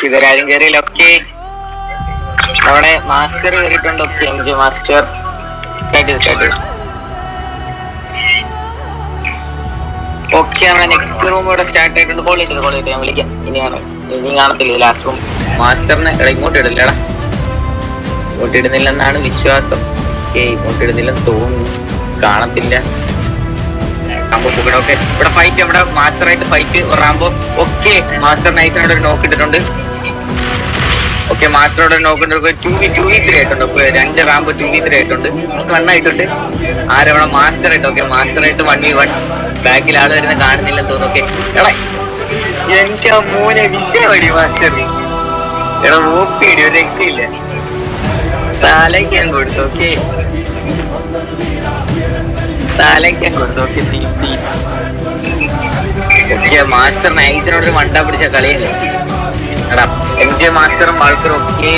ഇവരാരും കയറിയില്ല. ഓക്കെ, അവിടെ മാസ്റ്റർ കയറിയിട്ടുണ്ട്. Okay, MG master start. Okay, നമ്മുടെ നെക്സ്റ്റ് റൂം ഇവിടെ സ്റ്റാർട്ട് ആയിട്ടുണ്ട്. കോളിട്ട് ഞാൻ വിളിക്കാം. ഇനി കാണത്തില്ല ലാസ്റ്റ് റൂം. മാസ്റ്ററിനെ ഇങ്ങോട്ട് ഇടില്ലടാ, ഇങ്ങോട്ട് ഇടുന്നില്ലെന്നാണ് വിശ്വാസം. ഓക്കെ, ഇങ്ങോട്ട് ഇടുന്നില്ലെന്ന് തോന്നുന്നു, കാണത്തില്ല. റാംബോ ഓക്കെ, ഇവിടെ ഫൈറ്റ്, ഇവിടെ മാസ്റ്ററായിട്ട് ഫൈറ്റ് റാംബോ. ഓക്കെ, മാസ്റ്റർ നൈസിനോട് ഒരു നോക്ക് ഇട്ടിട്ടുണ്ട്. ഓക്കെ, മാസ്റ്ററോട് നോക്കിട്ട് 2v3 ആയിട്ടുണ്ട്. 2 റാമ്പ് 2v3 ആയിട്ടുണ്ട്. 1 ആയിട്ടുണ്ട്. ആരവിടെ മാസ്റ്റർ ആയിട്ട്. ഓക്കെ, മാസ്റ്റർ ആയിട്ട് 1v1. ബാക്കിൽ ആള് വരുന്ന കാണുന്നില്ലെന്ന് തോന്നുന്നു. ഓക്കെ, എടാ എന്റെ മോനെ വിഷയമാടി മാസ്റ്റർ. എടാ ഓപ്പിടി, ഒരു രക്ഷയില്ല. തലയ്ക്കാൻ കൊടുത്തു. ഓക്കെ, തലയ്ക്കാൻ കൊടുത്തു. ഓക്കെ, ഓക്കെ, മാസ്റ്റർ നൈസിനോടൊരു മണ്ട പിടിച്ച കളിയല്ലേ. എടാ എംജെ മാസ്റ്ററും വാൾക്കറും. ഓക്കെ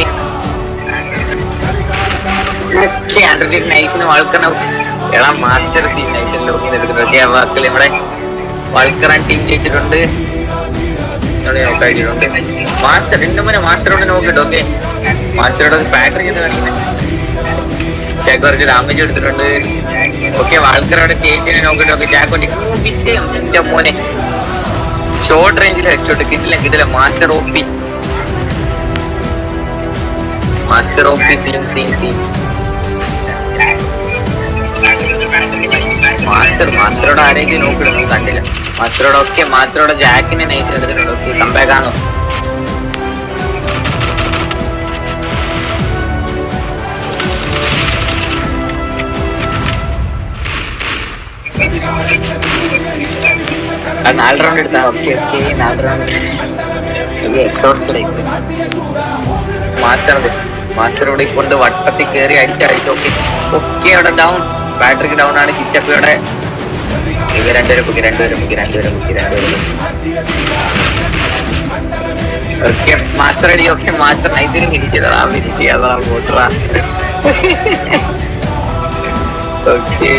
ഓക്കെ, അണ്ടർടേക്ക് നൈസിന് വാൾക്കറിനെ. എടാ മാസ്റ്റർ ടീം നൈസിൽ ലോഗിൻ എടുക്കുന്നത്. ഓക്കെ, വാക്കിൽ നമ്മുടെ വാൾക്കറാൻ ടീം ജയിച്ചിട്ടുണ്ട്. നോക്കായിട്ടുണ്ട് മാസ്റ്റർ. എന്റെ മോനെ മാസ്റ്ററോട് നോക്കിട്ടോ. ഓക്കെ, മാസ്റ്ററോട് പാറ്ററി ചെയ്ത് കാണിക്കുന്നത്. കുറച്ച് ഡാമേജ് എടുത്തിട്ടുണ്ട്. ഓക്കെ, വാൾക്കറോടെ ചേച്ചിനെ നോക്കിട്ടോ. ഓക്കെ, ജാക്കോട്ടി വിഷയം. എന്റെ മോനെ ഷോർട്ട് റേഞ്ചിൽ ഹെഡ്ഷോട്ട് കിട്ടില്ല. മാസ്റ്റർ ഓപ്പി മാസ്റ്ററോട് ആരെങ്കിലും നോക്കിടുന്നു കണ്ടില്ല. മാസ്റ്ററോട്. ഓക്കെ, മാസ്റ്ററോടെ ജാക്കിനെ നൈറ്റ് എടുത്തിട്ടുണ്ട്. ഓക്കെ, കംബാക്ക് ആണോ? അത് 4 റൗണ്ട് എടുത്താ. Okay okay, 4 round exhausted. മാസ്റ്ററോടെ കൊണ്ട് വട്ടത്തിൽ കയറി അടിച്ചടിച്ചു. ഓക്കെ ഓക്കെ, അവിടെ ഡൗൺ, ബാറ്ററിക്ക് ഡൗൺ ആണ്. കിച്ചപ്പിയുടെ ഇവ രണ്ടുപേരും ഓക്കെ, മാസ്റ്റർ അടി. ഓക്കെ, മാസ്റ്റർ നൈസിന് ഫിനിഷ് ചെയ്തതാ. ഫിനിഷ് ചെയ്യാതാ. ഓക്കെ